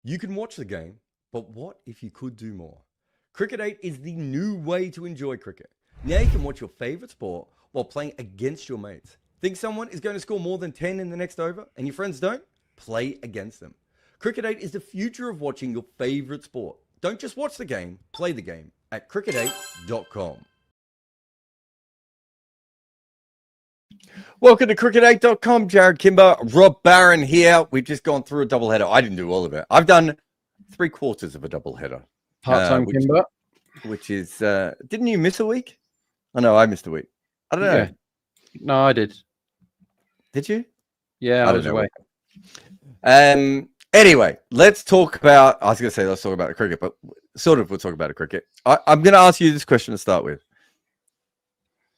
You can watch the game, but what if you could do more? Cricket 8 is the new way to enjoy cricket. Now you can watch your favourite sport while playing against your mates. Think someone is going to score more than 10 in the next over and your friends don't? Play against them. Cricket 8 is the future of watching your favourite sport. Don't just watch the game, play the game at cricket8.com. Welcome to cricket8.com. Jarrod Kimber, Rob Barron here. We've just gone through a doubleheader. I didn't do all of it. I've done 3/4 of a doubleheader. Part-time Kimber. Which is, didn't you miss a week? Oh, no, I missed a week. I don't know. Yeah. No, I did. Did you? Yeah, I was away. Anyway, let's talk about, I was going to say let's talk about the cricket, but sort of we'll talk about the cricket. I'm going to ask you this question to start with.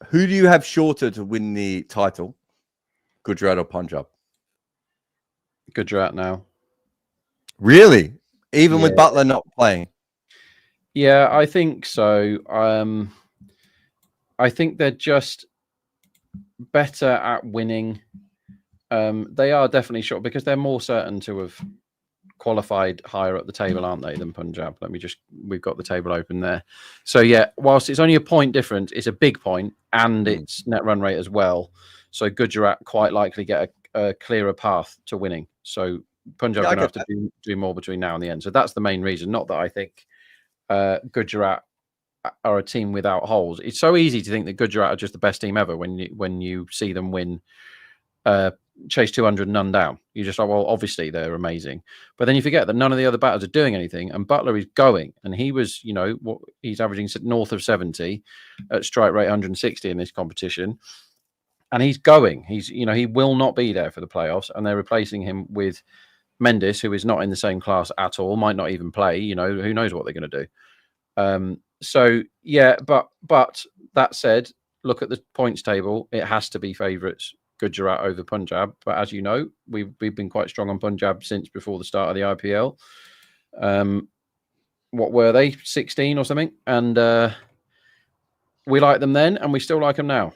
Who do you have shorter to win the title? Gujarat or Punjab? Gujarat now. Really? Even with Butler not playing? Yeah, I think so. I think they're just better at winning. They are definitely short because they're more certain to have qualified higher up the table, aren't they, than Punjab? We've got the table open there. So yeah, whilst it's only a point difference, it's a big point and it's net run rate as well. So Gujarat quite likely get a clearer path to winning. So Punjab are going to have to do more between now and the end. So that's the main reason. Not that I think Gujarat are a team without holes. It's so easy to think that Gujarat are just the best team ever when you see them win, chase 200 none down. You're just like, well, obviously they're amazing. But then you forget that none of the other batters are doing anything. And Butler is going, and he was, he's averaging north of 70 at strike rate 160 in this competition. And he's going. He will not be there for the playoffs, and they're replacing him with Mendes, who is not in the same class at all, might not even play. Who knows what they're going to do. So yeah, but that said, look at the points table. It has to be favourites Gujarat over Punjab. But as you know, we've been quite strong on Punjab since before the start of the IPL. What were they, 16 or something? And we liked them then, and we still like them now.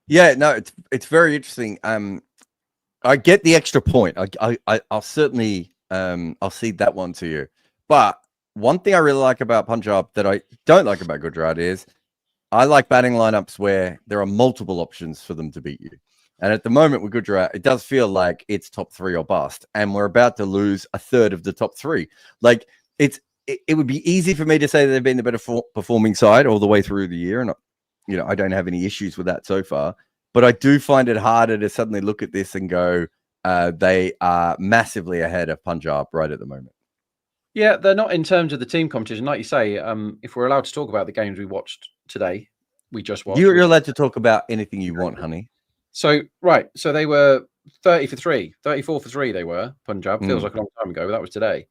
Yeah, no, it's very interesting. I get the extra point. I'll certainly I'll cede that one to you. But one thing I really like about Punjab that I don't like about Gujarat is I like batting lineups where there are multiple options for them to beat you. And at the moment with Gujarat, it does feel like it's top 3 or bust, and we're about to lose a third of the top 3. Like it would be easy for me to say that they've been the better performing side all the way through the year, and I don't have any issues with that so far. But I do find it harder to suddenly look at this and go, they are massively ahead of Punjab right at the moment. Yeah, they're not in terms of the team competition. Like you say, if we're allowed to talk about the games we watched today, we just watched. You're allowed to talk about anything you want, honey. So, right. So they were 34 for 3 they were, Punjab. Feels like a long time ago, but that was today.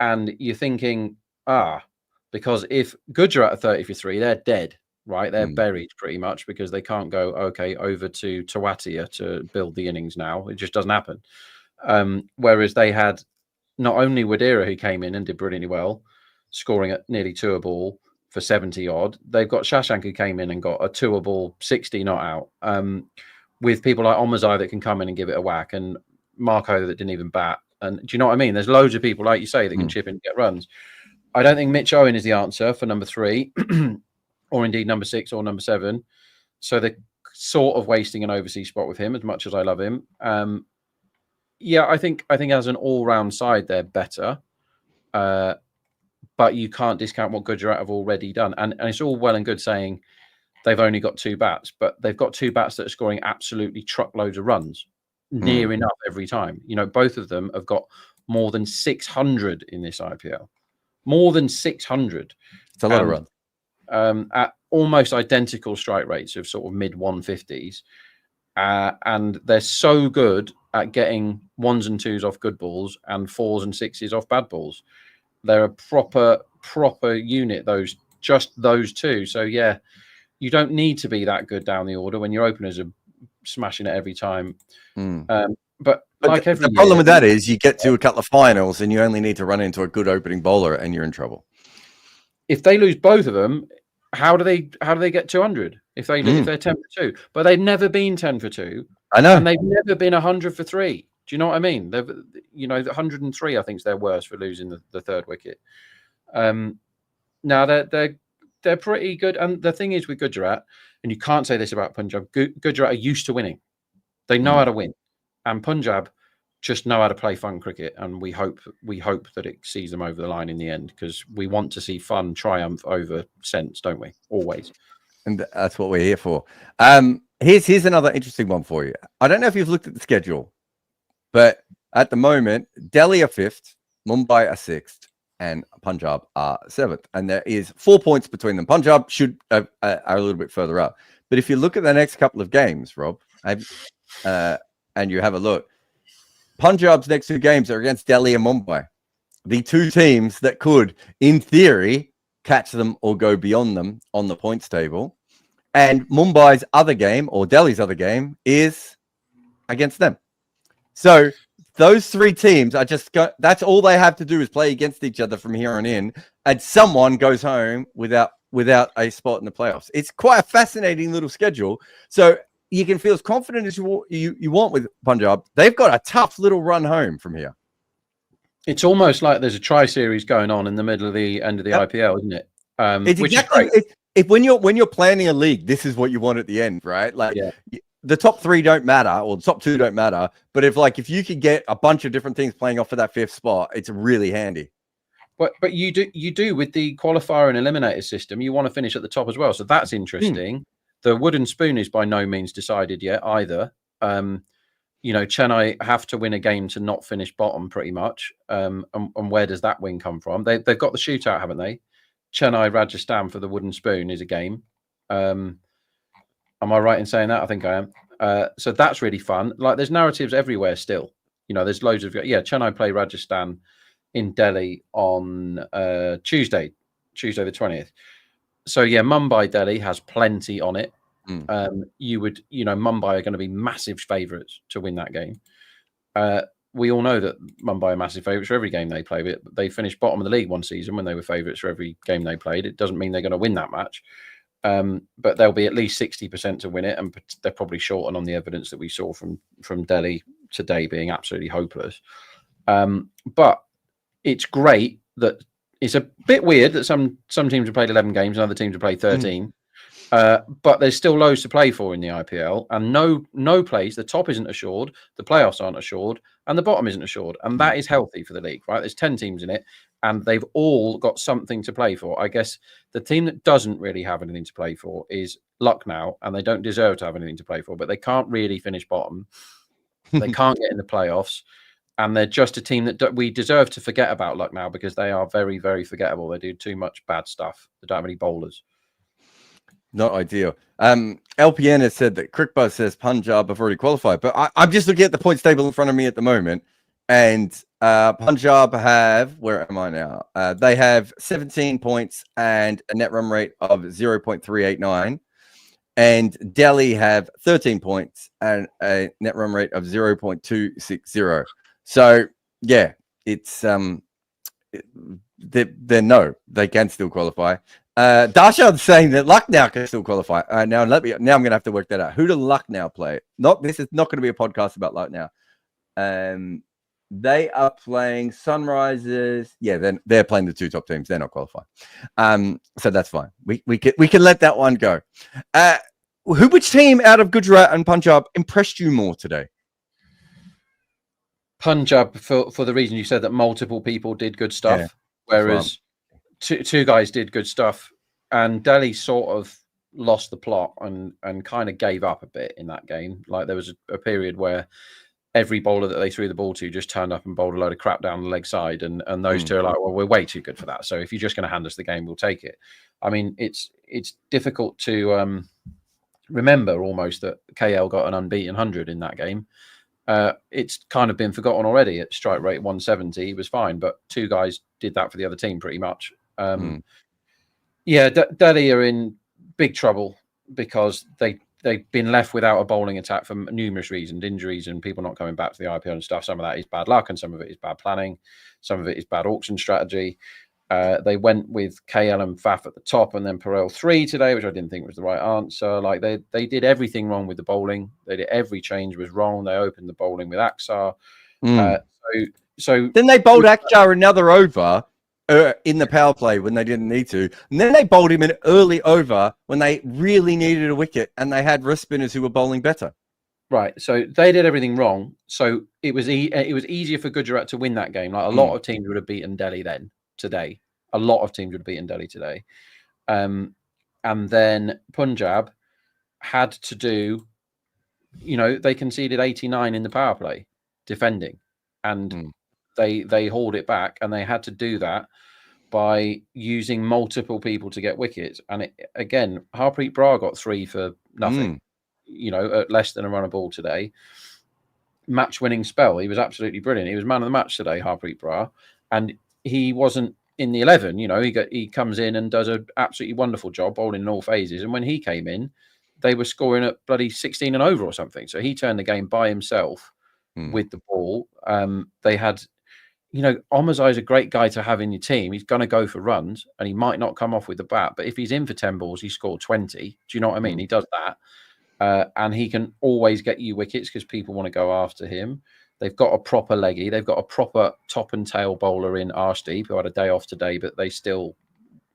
And you're thinking, because if Gujarat are 30 for 3, they're dead, right? They're buried pretty much because they can't go, over to Tawatia to build the innings now. It just doesn't happen. Whereas they had not only Wadira, who came in and did brilliantly well, scoring at nearly 2 a ball for 70 odd. They've got Shashank, who came in and got a 2 a ball 60 not out. With people like Omazai that can come in and give it a whack, and Marco that didn't even bat. And do you know what I mean? There's loads of people, like you say, that can chip in and get runs. I don't think Mitch Owen is the answer for number 3, or indeed number 6 or number 7. So they're sort of wasting an overseas spot with him, as much as I love him. Yeah, I think as an all-round side, they're better. But you can't discount what Gujarat have already done. And it's all well and good saying they've only got 2 bats, but they've got 2 bats that are scoring absolutely truckloads of runs, near enough every time. Both of them have got more than 600 in this IPL. More than 600. It's a lot of runs. At almost identical strike rates of sort of mid-150s. And they're so good at getting 1s and 2s off good balls and 4s and 6s off bad balls. They're a proper unit, those 2. So, yeah, you don't need to be that good down the order when your openers are smashing it every time. But like every the problem with that is you get to a couple of finals and you only need to run into a good opening bowler and you're in trouble. If they lose both of them, how do they get 200 if they're 10 for 2? But they've never been 10 for 2. I know, and they've never been 100 for 3. Do you know what I mean? They've, the 103, I think, is their worst for losing the third wicket. Now they're pretty good, and the thing is with Gujarat, and you can't say this about Punjab. Gujarat are used to winning; they know how to win, and Punjab just know how to play fun cricket, and we hope that it sees them over the line in the end, because we want to see fun triumph over sense, don't we? Always, and that's what we're here for. Here's another interesting one for you. I don't know if you've looked at the schedule, but at the moment, Delhi are 5th, Mumbai are 6th, and Punjab are 7th, and there is 4 points between them. Punjab should are a little bit further up, but if you look at the next couple of games, Rob, and you have a look, Punjab's next 2 games are against Delhi and Mumbai, the 2 teams that could, in theory, catch them or go beyond them on the points table. And Mumbai's other game, or Delhi's other game, is against them. So those 3 teams are that's all they have to do is play against each other from here on in, and someone goes home without a spot in the playoffs. It's quite a fascinating little schedule. So you can feel as confident as you want with Punjab. They've got a tough little run home from here. It's almost like there's a tri-series going on in the middle of the end of the IPL, isn't it? It's which exactly, is great. If when you're planning a league, this is what you want at the end, right? Like the top 3 don't matter, or the top 2 don't matter. But if you could get a bunch of different things playing off for that 5th spot, it's really handy. But you do with the qualifier and eliminator system, you want to finish at the top as well. So that's interesting. The wooden spoon is by no means decided yet either. Chennai have to win a game to not finish bottom pretty much. And where does that win come from? They've got the shootout, haven't they? Chennai, Rajasthan for the wooden spoon is a game. Am I right in saying that? I think I am. So that's really fun. Like, there's narratives everywhere still. There's loads of Chennai play Rajasthan in Delhi on Tuesday the 20th. So Mumbai Delhi has plenty on it. Mumbai are going to be massive favourites to win that game. We all know that Mumbai are massive favourites for every game they play. But they finished bottom of the league one season when they were favourites for every game they played. It doesn't mean they're going to win that match. But they'll be at least 60% to win it, and they're probably short on the evidence that we saw from Delhi today being absolutely hopeless. But it's great that it's a bit weird that some teams have played 11 games and other teams have played 13. But there's still loads to play for in the IPL, and no place. The top isn't assured, the playoffs aren't assured, and the bottom isn't assured, and that is healthy for the league, right? There's 10 teams in it, and they've all got something to play for. I guess the team that doesn't really have anything to play for is Lucknow, and they don't deserve to have anything to play for, but they can't really finish bottom. They can't get in the playoffs, and they're just a team that we deserve to forget about Lucknow, because they are very, very forgettable. They do too much bad stuff. They don't have any bowlers. Not ideal. LPN has said that Crickbuzz says Punjab have already qualified, but I'm just looking at the points table in front of me at the moment, and Punjab have, where am I now? They have 17 points and a net run rate of 0.389, and Delhi have 13 points and a net run rate of 0.260. So yeah, it's they can still qualify. Darshad's saying that Lucknow can still qualify. Now I'm going to have to work that out. Who do Lucknow play? This is not going to be a podcast about Lucknow. They are playing Sunrisers. Yeah, then they're playing the 2 top teams. They're not qualifying. So that's fine. We can let that one go. Which team out of Gujarat and Punjab impressed you more today? Punjab, for the reason you said, that multiple people did good stuff, whereas two guys did good stuff, and Delhi sort of lost the plot and kind of gave up a bit in that game. Like, there was a period where every bowler that they threw the ball to just turned up and bowled a load of crap down the leg side, and those two are like, well, we're way too good for that. So if you're just going to hand us the game, we'll take it. I mean, it's difficult to remember almost that KL got an unbeaten 100 in that game. It's kind of been forgotten already. At strike rate 170, he was fine, but 2 guys did that for the other team pretty much. Delhi are in big trouble because they've been left without a bowling attack for numerous reasons, injuries and people not coming back to the IPL and stuff. Some of that is bad luck, and some of it is bad planning. Some of it is bad auction strategy. They went with KL and Faf at the top, and then Perel 3 today, which I didn't think was the right answer. Like they did everything wrong with the bowling. They did every change was wrong. They opened the bowling with Aksar. So then they bowled Aksar another over in the power play when they didn't need to, and then they bowled him an early over when they really needed a wicket, and they had wrist spinners who were bowling better. Right, so they did everything wrong. So it was easier for Gujarat to win that game. Like a lot of teams would have beaten Delhi today. A lot of teams would have beaten Delhi today. And then Punjab had to do, they conceded 89 in the power play defending, and they hauled it back, and they had to do that by using multiple people to get wickets. And again, Harpreet Brar got 3 for nothing. At less than a run a ball today. Match-winning spell. He was absolutely brilliant. He was man of the match today, Harpreet Brar, and he wasn't in the 11. He comes in and does an absolutely wonderful job bowling in all phases. And when he came in, they were scoring at bloody 16 and over or something. So he turned the game by himself with the ball. They had, Omazai is a great guy to have in your team. He's going to go for runs, and he might not come off with the bat, but if he's in for 10 balls, he scored 20. Do you know what I mean? He does that. And he can always get you wickets because people want to go after him. They've got a proper leggy. They've got a proper top and tail bowler in Arshdeep, who had a day off today, but they still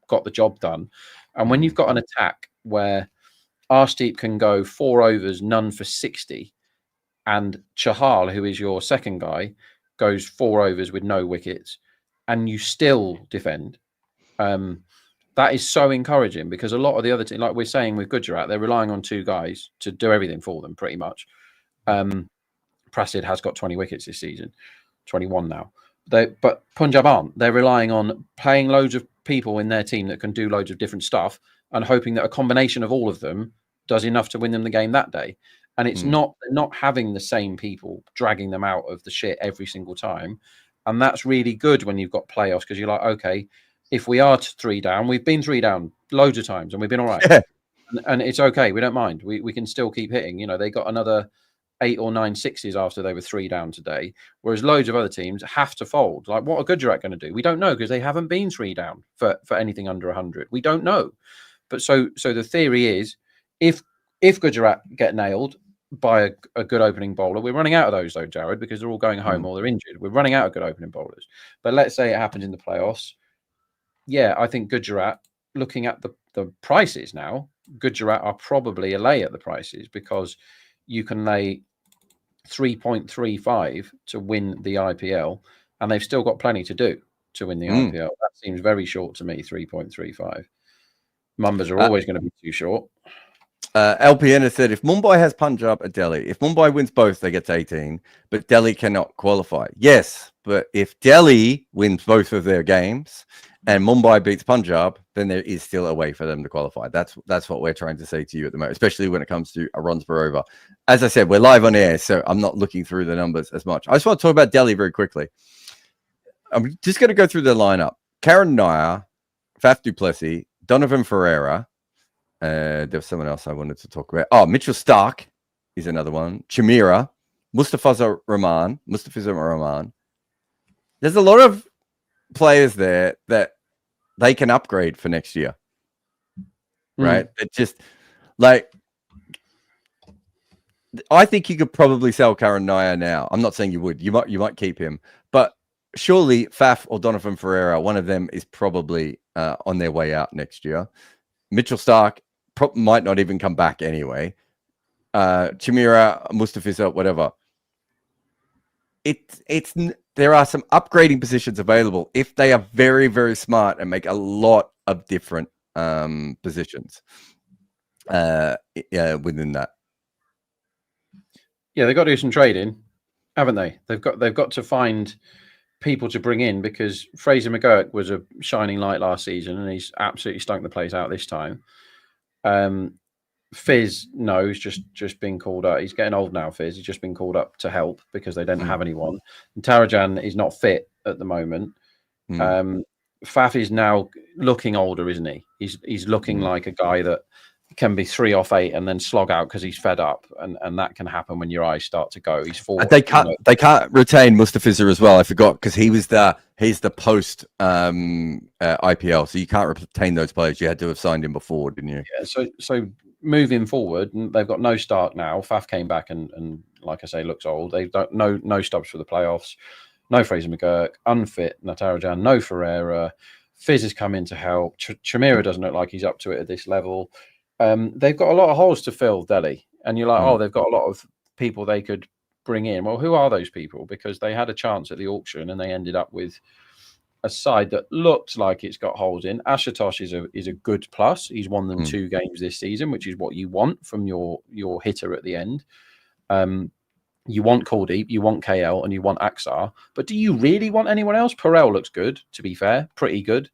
got the job done. And when you've got an attack where Arshdeep can go 4 overs, none for 60, and Chahal, who is your second guy, goes 4 overs with no wickets, and you still defend, that is so encouraging, because a lot of the other teams, like we're saying with Gujarat, they're relying on 2 guys to do everything for them pretty much. Prasid has got 20 wickets this season, 21 now. But Punjab aren't. They're relying on playing loads of people in their team that can do loads of different stuff, and hoping that a combination of all of them does enough to win them the game that day. And it's not having the same people dragging them out of the shit every single time. And that's really good when you've got playoffs, because you're like, okay, if we are 3 down, we've been 3 down loads of times and we've been all right. Yeah. And it's okay. We don't mind. We can still keep hitting. They got another 8 or 9 sixes after they were 3 down today, whereas loads of other teams have to fold. Like, what are Gujarat going to do? We don't know, because they haven't been 3 down for anything under 100. We don't know. But so the theory is, if Gujarat get nailed by a good opening bowler, we're running out of those though, Jarrod, because they're all going home or they're injured. We're running out of good opening bowlers. But let's say it happens in the playoffs. Yeah, I think Gujarat, looking at the prices now, Gujarat are probably a lay at the prices, because you can lay 3.35 to win the IPL, and they've still got plenty to do to win the IPL. That seems very short to me, 3.35. Numbers are always going to be too short. LPN has said, if Mumbai has Punjab or Delhi, if Mumbai wins both, they get to 18, but Delhi cannot qualify. Yes, but if Delhi wins both of their games and Mumbai beats Punjab, then there is still a way for them to qualify. That's what we're trying to say to you at the moment, especially when it comes to runs per over. As I said, we're live on air, so I'm not looking through the numbers as much. I just want to talk about Delhi very quickly. I'm just going to go through the lineup. Karen Nair, Faf du Plessis, Donovan Ferreira. There was someone else I wanted to talk about. Oh, Mitchell Starc is another one. Chamira, Mustafizur Rahman. There's a lot of players there that they can upgrade for next year, right? It just like, I think you could probably sell Karen Nair now. I'm not saying you would. You might keep him, but surely Faf or Donovan Ferreira, one of them is probably on their way out next year. Mitchell Starc might not even come back anyway. Chamira, Mustafizur, whatever. There are some upgrading positions available if they are very, very smart and make a lot of different positions within that. Yeah, they've got to do some trading, haven't they? They've got to find people to bring in, because Fraser McGurk was a shining light last season and he's absolutely stunk the place out this time. Fizz, no, he's just been called up. He's getting old now, Fizz. He's just been called up to help because they don't have anyone. And Tarajan is not fit at the moment. Faf is now looking older, isn't he? He's looking like a guy that can be 3 off 8 and then slog out because he's fed up, and that can happen when your eyes start to go. He's 4. They can't retain Mustafiza as well. I forgot, because he's the post IPL, so you can't retain those players. You had to have signed him before, didn't you? Yeah. So moving forward, they've got no Stark now. Faf came back and like I say, looks old. They've got no Stubbs for the playoffs. No Fraser McGurk, unfit Natarajan, no Ferreira. Fizz has come in to help. Chamira doesn't look like he's up to it at this level. They've got a lot of holes to fill, Delhi. And you're like, they've got a lot of people they could bring in. Well, who are those people? Because they had a chance at the auction and they ended up with a side that looks like it's got holes in. Ashutosh is a good plus. He's won them 2 games this season, which is what you want from your hitter at the end. You want Kuldeep, you want KL, and you want Axar. But do you really want anyone else? Perel looks good, to be fair, pretty good.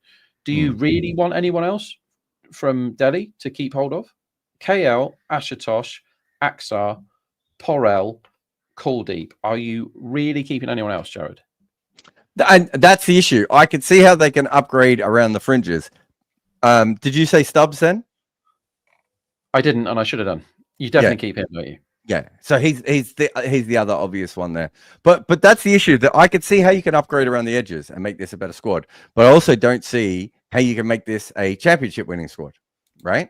Do you really want anyone else from Delhi to keep hold of? KL, Ashutosh, Axar, Porel, Kuldeep. Are you really keeping anyone else, Jarrod? And that's the issue. I can see how they can upgrade around the fringes. Did you say Stubbs then? I didn't, and I should have done. You definitely keep him, don't you? Yeah, so he's the other obvious one there, but that's the issue, that I could see how you can upgrade around the edges and make this a better squad, but I also don't see how you can make this a championship winning squad, right?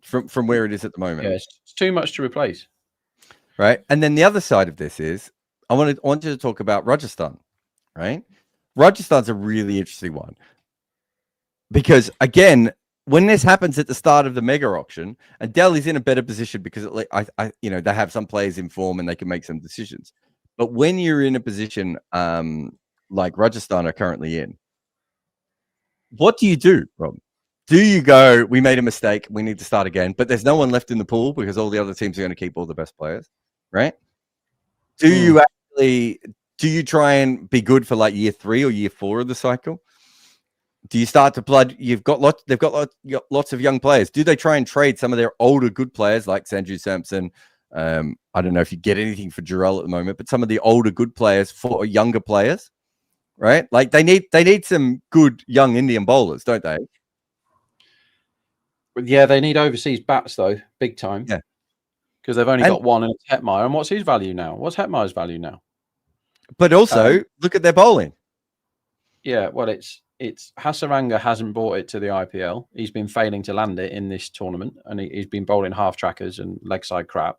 From where it is at the moment. Yeah, it's too much to replace, right? And then the other side of this is I wanted to talk about Rajasthan, right? Rajasthan's a really interesting one because again, when this happens at the start of the mega auction, and Delhi's in a better position because they have some players in form and they can make some decisions. But when you're in a position like Rajasthan are currently in, what do you do, Rob? Do you go, we made a mistake, we need to start again, but there's no one left in the pool because all the other teams are going to keep all the best players, right? Do you try and be good for like year 3 or year 4 of the cycle? Do you start to blood? They've got lots of young players. Do they try and trade some of their older good players like Sanju Samson? I don't know if you get anything for Jarrell at the moment, but some of the older good players for younger players, right? Like they need some good young Indian bowlers, don't they? Yeah, they need overseas bats though, big time. Yeah, because they've only got one, and it's Hetmeyer. And what's his value now? What's Hetmeyer's value now? But also look at their bowling. Yeah, well, it's Hasaranga hasn't brought it to the IPL. He's been failing to land it in this tournament, and he's been bowling half trackers and leg side crap.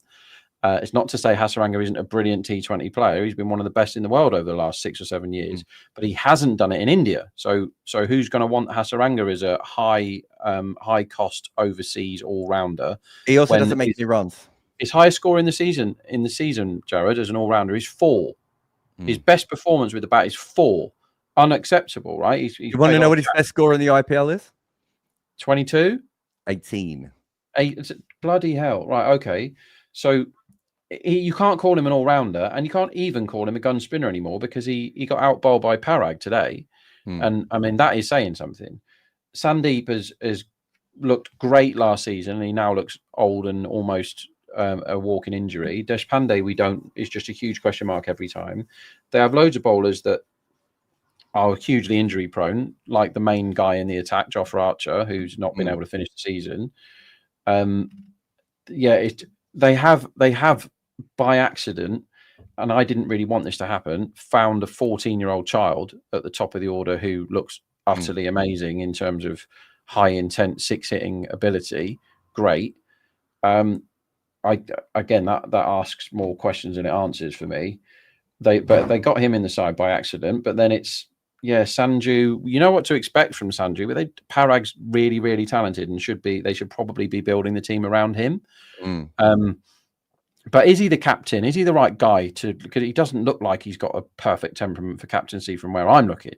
It's not to say Hasaranga isn't a brilliant T20 player. He's been one of the best in the world over the last 6 or 7 years, but he hasn't done it in India. So who's going to want Hasaranga as a high cost overseas all rounder? He also doesn't make any runs. His highest score in the season, Jarrod, as an all rounder, is 4. His best performance with the bat is 4. Unacceptable, right? You want to know what his best score in the IPL is? 22? 18. Bloody hell. Right, okay. So you can't call him an all-rounder, and you can't even call him a gun spinner anymore because he got out-bowled by Parag today. And, I mean, that is saying something. Sandeep has looked great last season, and he now looks old and almost a walking injury. Deshpande, is just a huge question mark every time. They have loads of bowlers that are hugely injury prone, like the main guy in the attack, Jofra Archer, who's not been able to finish the season. They have by accident, and I didn't really want this to happen, found a 14-year-old child at the top of the order who looks utterly amazing in terms of high intent 6-hitting ability. Great. That asks more questions than it answers for me. They got him in the side by accident, but then it's Sanju. You know what to expect from Sanju, but Parag's really, really talented and they should probably be building the team around him. But is he the captain? Is he the right guy because he doesn't look like he's got a perfect temperament for captaincy from where I'm looking.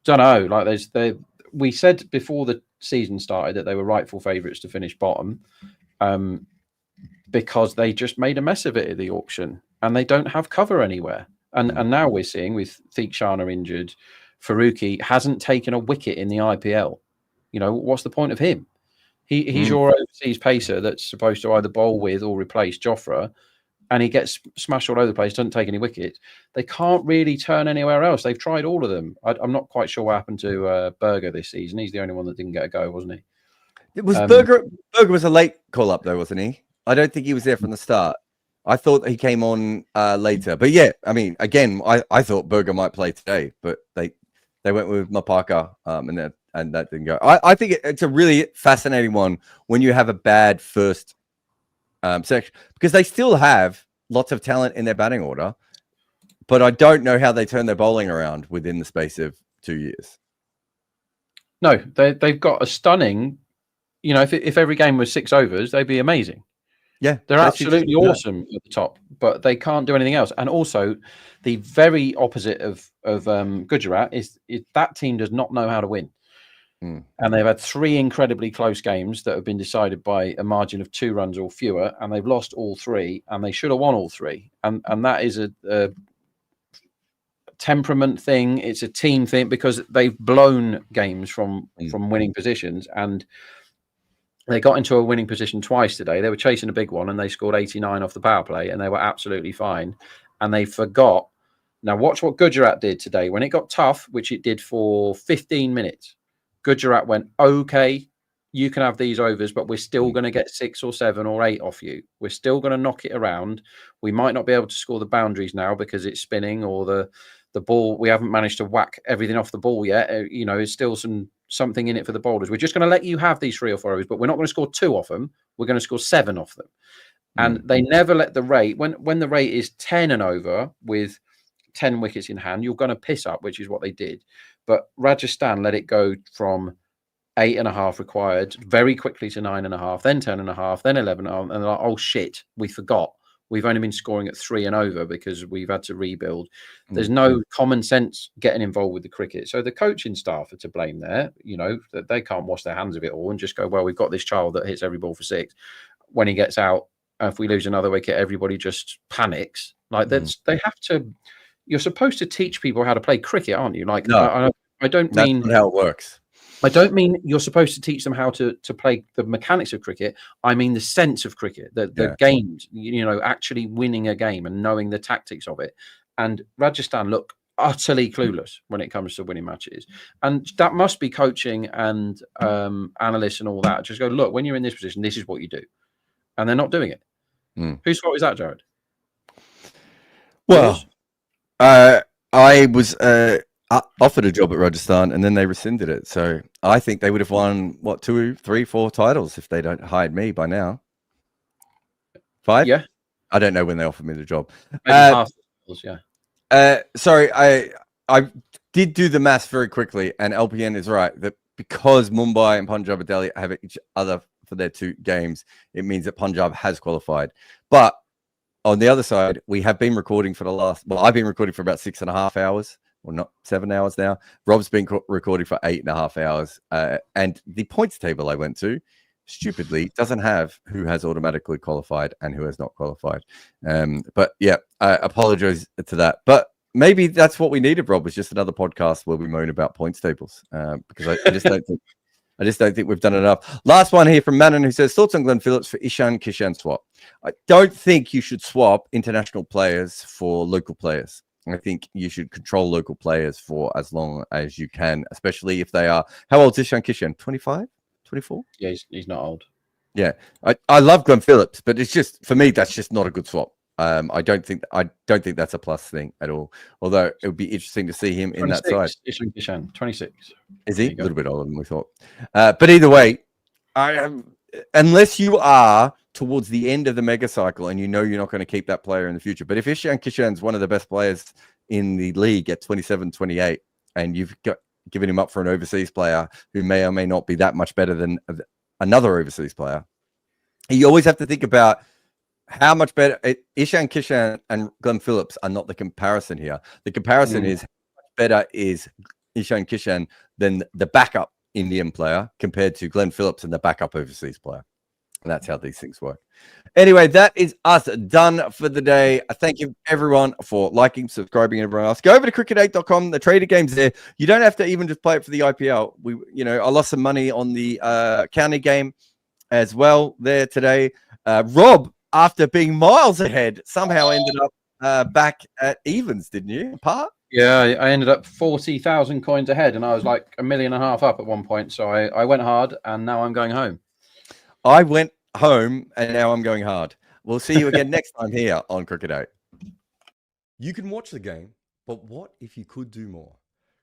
Don't know. Like we said before the season started that they were rightful favourites to finish bottom, because they just made a mess of it at the auction and they don't have cover anywhere. And now we're seeing with Theekshana injured, Faruqi hasn't taken a wicket in the IPL. You know, what's the point of him? He's your overseas pacer that's supposed to either bowl with or replace Jofra, and he gets smashed all over the place, doesn't take any wickets. They can't really turn anywhere else. They've tried all of them. I'm not quite sure what happened to Berger this season. He's the only one that didn't get a go, wasn't he? It was Berger. Berger was a late call up though, wasn't he? I don't think he was there from the start. I thought he came on later. But yeah, I mean, again, I thought Berger might play today, but they went with Mapaka, and that didn't go. I think it's a really fascinating one when you have a bad first section, because they still have lots of talent in their batting order, but I don't know how they turn their bowling around within the space of 2 years. No, they've got a stunning. You know, if every game was 6 overs, they'd be amazing. Yeah, they're absolutely awesome at the top, but they can't do anything else. And also, the very opposite of Gujarat is that team does not know how to win. And they've had 3 incredibly close games that have been decided by a margin of 2 runs or fewer, and they've lost all 3, and they should have won all 3. And that is a temperament thing. It's a team thing, because they've blown games from winning positions, and they got into a winning position twice today. They were chasing a big one, and they scored 89 off the power play, and they were absolutely fine. And they forgot. Now watch what Gujarat did today. When it got tough, which it did for 15 minutes, Gujarat went, okay, you can have these overs, but we're still going to get 6 or 7 or 8 off you. We're still going to knock it around. We might not be able to score the boundaries now because it's spinning, or the ball, we haven't managed to whack everything off the ball yet. You know, there's still something in it for the bowlers. We're just going to let you have these 3 or 4 overs, but we're not going to score 2 off them. We're going to score 7 off them. And they never let the rate, when the rate is 10 and over with 10 wickets in hand, you're going to piss up, which is what they did. But Rajasthan let it go from 8.5 required very quickly to 9.5, then 10.5, then 11, and they're like, oh shit, we forgot. We've only been scoring at 3 and over because we've had to rebuild. There's no common sense getting involved with the cricket. So the coaching staff are to blame there. You know, that they can't wash their hands of it all and just go, well, we've got this child that hits every ball for 6. When he gets out, if we lose another wicket, everybody just panics. Like that's they have to. You're supposed to teach people how to play cricket, aren't you? Like, no, I don't mean that's not how it works. I don't mean you're supposed to teach them how to play the mechanics of cricket. I mean the sense of cricket, the games, you know, actually winning a game and knowing the tactics of it. And Rajasthan look utterly clueless when it comes to winning matches. And that must be coaching and analysts and all that. Just go, look, when you're in this position, this is what you do. And they're not doing it. Whose fault is that, Jarrod? Well, I was offered a job at Rajasthan, and then they rescinded it. So I think they would have won, 2, 3, 4 titles if they don't hired me by now. 5? Yeah. I don't know when they offered me the job. Maybe half the titles, yeah. Sorry, I did do the maths very quickly, and LPN is right that because Mumbai and Punjab and Delhi have each other for their 2 games, it means that Punjab has qualified. But on the other side, we have been recording for I've been recording for about 6.5 hours. Well, not 7 hours now. Rob's been recording for 8.5 hours. And the points table I went to, stupidly, doesn't have who has automatically qualified and who has not qualified. But yeah, I apologize to that. But maybe that's what we needed, Rob, was just another podcast where we moan about points tables. Because I just don't think I just don't think we've done enough. Last one here from Manon, who says, thoughts on Glenn Phillips for Ishan Kishan swap? I don't think you should swap international players for local players. I think you should control local players for as long as you can, especially if they are. How old is Ishan Kishan? 25? 24? Yeah, he's not old. Yeah. I love Glenn Phillips, but it's just, for me, that's just not a good swap. I don't think that's a plus thing at all. Although it would be interesting to see him in that side. Ishan Kishan, 26. Is he? A little bit older than we thought. But either way, unless you are towards the end of the mega cycle and you know you're not going to keep that player in the future. But if Ishan Kishan's one of the best players in the league at 27, 28, and you've given him up for an overseas player who may or may not be that much better than another overseas player, you always have to think about how much better Ishan Kishan and Glenn Phillips are not the comparison here. The comparison is how much better is Ishan Kishan than the backup Indian player compared to Glenn Phillips and the backup overseas player. And that's how these things work. Anyway, that is us done for the day. Thank you, everyone, for liking, subscribing, and everyone else. Go over to cricket8.com. The trader game's there. You don't have to even just play it for the IPL. I lost some money on the county game as well there today. Rob, after being miles ahead, somehow ended up back at evens, didn't you? Par? Yeah, I ended up 40,000 coins ahead, and I was like 1.5 million up at one point. So I went hard, and now I'm going home. I went home, and now I'm going hard. We'll see you again next time here on Cricket 8. You can watch the game, but what if you could do more?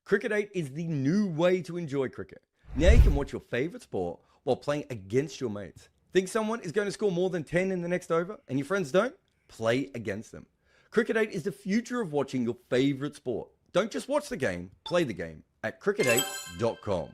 Cricket 8 is the new way to enjoy cricket. Now you can watch your favorite sport while playing against your mates. Think someone is going to score more than 10 in the next over and your friends don't? Play against them. Cricket 8 is the future of watching your favorite sport. Don't just watch the game, play the game at cricket8.com.